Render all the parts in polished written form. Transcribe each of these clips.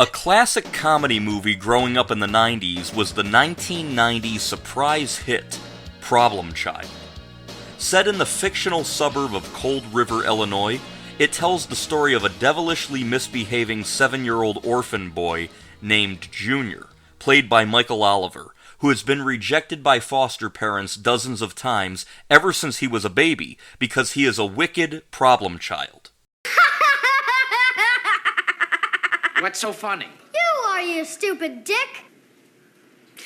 A classic comedy movie growing up in the 90s was the 1990 surprise hit, Problem Child. Set in the fictional suburb of Cold River, Illinois, it tells the story of a devilishly misbehaving 7-year-old orphan boy named Junior, played by Michael Oliver, who has been rejected by foster parents dozens of times ever since he was a baby because he is a wicked problem child. What's so funny? You are, you stupid dick!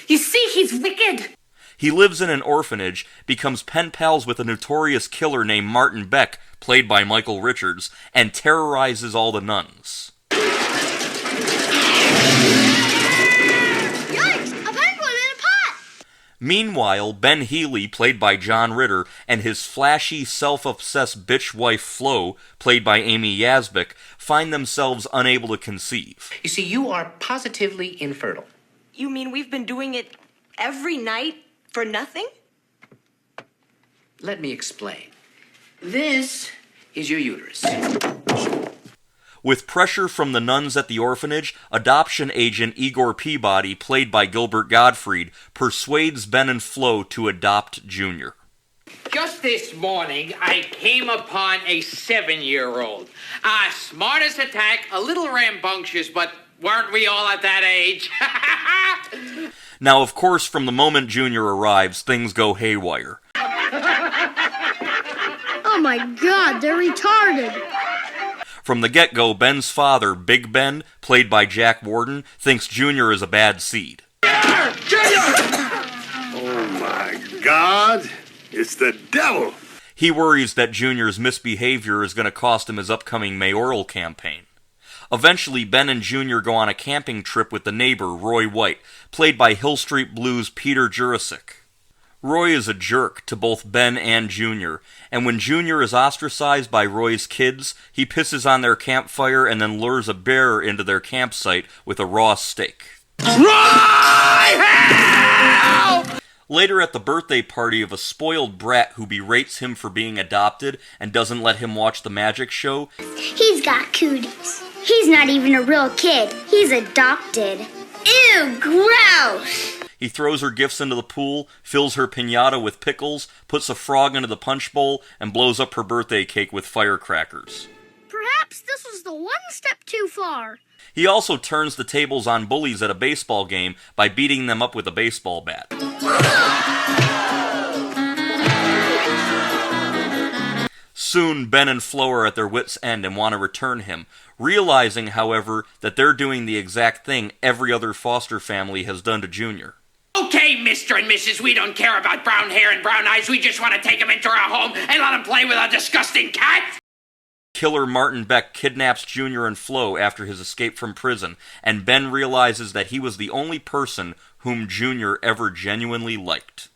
You see, he's wicked! He lives in an orphanage, becomes pen pals with a notorious killer named Martin Beck, played by Michael Richards, and terrorizes all the nuns. Yikes! A penguin in a pot! Meanwhile, Ben Healy, played by John Ritter, and his flashy, self-obsessed bitch wife Flo, played by Amy Yasbeck, find themselves unable to conceive. You see, you are positively infertile. You mean we've been doing it every night for nothing? Let me explain. This is your uterus. With pressure from the nuns at the orphanage, adoption agent Igor Peabody, played by Gilbert Gottfried, persuades Ben and Flo to adopt Junior. Just this morning, I came upon a 7-year-old. Smart as a tack, a little rambunctious, but weren't we all at that age? Now, of course, from the moment Junior arrives, things go haywire. Oh my god, they're retarded! From the get-go, Ben's father, Big Ben, played by Jack Warden, thinks Junior is a bad seed. Oh my God, it's the devil! He worries that Junior's misbehavior is going to cost him his upcoming mayoral campaign. Eventually, Ben and Junior go on a camping trip with the neighbor, Roy White, played by Hill Street Blues' Peter Jurasik. Roy is a jerk to both Ben and Junior, and when Junior is ostracized by Roy's kids, he pisses on their campfire and then lures a bear into their campsite with a raw steak. Roy! Help! Later at the birthday party of a spoiled brat who berates him for being adopted and doesn't let him watch the magic show, He's got cooties. He's not even a real kid. He's adopted. Ew, gross! he throws her gifts into the pool, fills her piñata with pickles, puts a frog into the punch bowl, and blows up her birthday cake with firecrackers. Perhaps this was the one step too far. He also turns the tables on bullies at a baseball game by beating them up with a baseball bat. Soon, Ben and Flo are at their wits' end and want to return him, realizing, however, that they're doing the exact thing every other foster family has done to Junior. Okay, Mr. and Mrs., we don't care about brown hair and brown eyes. We just want to take him into our home and let him play with our disgusting cat. Killer Martin Beck kidnaps Junior and Flo after his escape from prison, and Ben realizes that he was the only person whom Junior ever genuinely liked.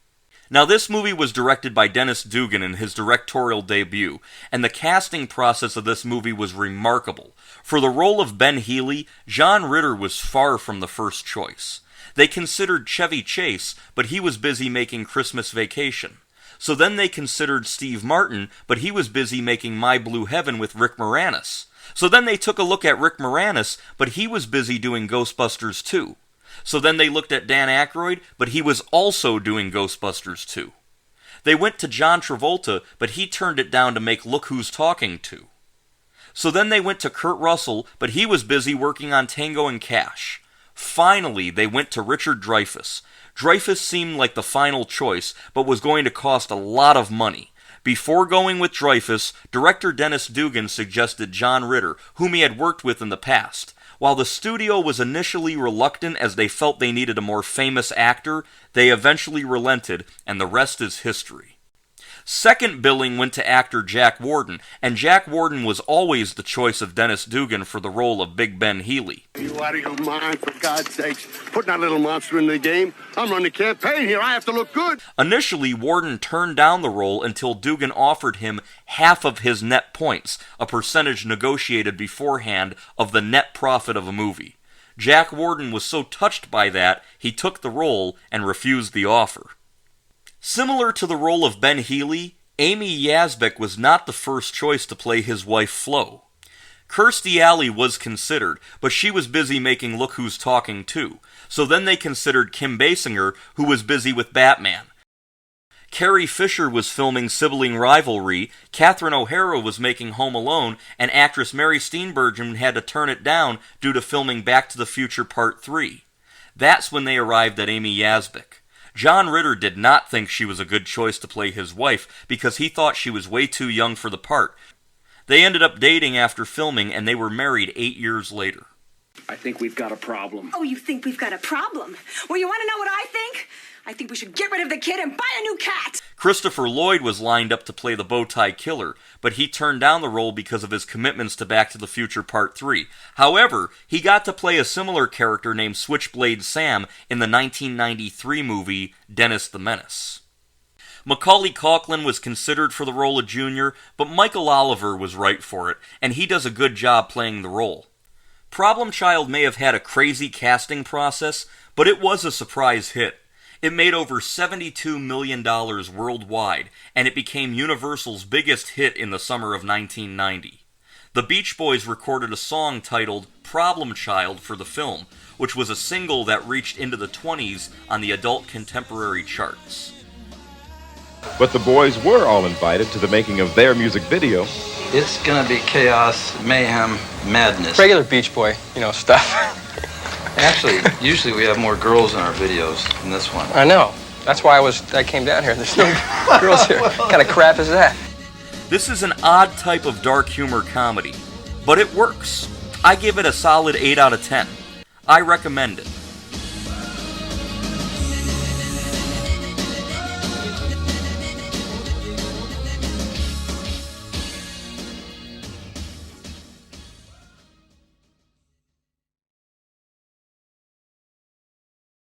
Now, this movie was directed by Dennis Dugan in his directorial debut, and the casting process of this movie was remarkable. For the role of Ben Healy, John Ritter was far from the first choice. They considered Chevy Chase, but he was busy making Christmas Vacation. So then they considered Steve Martin, but he was busy making My Blue Heaven with Rick Moranis. So then they took a look at Rick Moranis, but he was busy doing Ghostbusters 2. So then they looked at Dan Aykroyd, but he was also doing Ghostbusters 2. They went to John Travolta, but he turned it down to make Look Who's Talking 2. So then they went to Kurt Russell, but he was busy working on Tango and Cash. Finally, they went to Richard Dreyfuss. Dreyfuss seemed like the final choice, but was going to cost a lot of money. Before going with Dreyfuss, director Dennis Dugan suggested John Ritter, whom he had worked with in the past. While the studio was initially reluctant as they felt they needed a more famous actor, they eventually relented, and the rest is history. Second billing went to actor Jack Warden, and Jack Warden was always the choice of Dennis Dugan for the role of Big Ben Healy. Are you out of your mind, for God's sakes? Putting that little monster in the game? I'm running a campaign here. I have to look good. Initially, Warden turned down the role until Dugan offered him half of his net points, a percentage negotiated beforehand of the net profit of a movie. Jack Warden was so touched by that, he took the role and refused the offer. Similar to the role of Ben Healy, Amy Yasbeck was not the first choice to play his wife Flo. Kirstie Alley was considered, but she was busy making Look Who's Talking too. So then they considered Kim Basinger, who was busy with Batman. Carrie Fisher was filming Sibling Rivalry, Catherine O'Hara was making Home Alone, and actress Mary Steenburgen had to turn it down due to filming Back to the Future Part 3. That's when they arrived at Amy Yasbeck. John Ritter did not think she was a good choice to play his wife because he thought she was way too young for the part. They ended up dating after filming, and they were married 8 years later. I think we've got a problem. Oh, you think we've got a problem? Well, you want to know what I think? I think we should get rid of the kid and buy a new cat! Christopher Lloyd was lined up to play the Bowtie Killer, but he turned down the role because of his commitments to Back to the Future Part 3. However, he got to play a similar character named Switchblade Sam in the 1993 movie Dennis the Menace. Macaulay Culkin was considered for the role of Junior, but Michael Oliver was right for it, and he does a good job playing the role. Problem Child may have had a crazy casting process, but it was a surprise hit. It made over $72 million worldwide, and it became Universal's biggest hit in the summer of 1990. The Beach Boys recorded a song titled Problem Child for the film, which was a single that reached into the 20s on the adult contemporary charts. But the boys were all invited to the making of their music video. It's gonna be chaos, mayhem, madness. Regular Beach Boy, stuff. Actually, usually we have more girls in our videos than this one. I know. That's why I came down here. There's no girls here. What kind of crap is that? This is an odd type of dark humor comedy, but it works. I give it a solid 8 out of 10. I recommend it.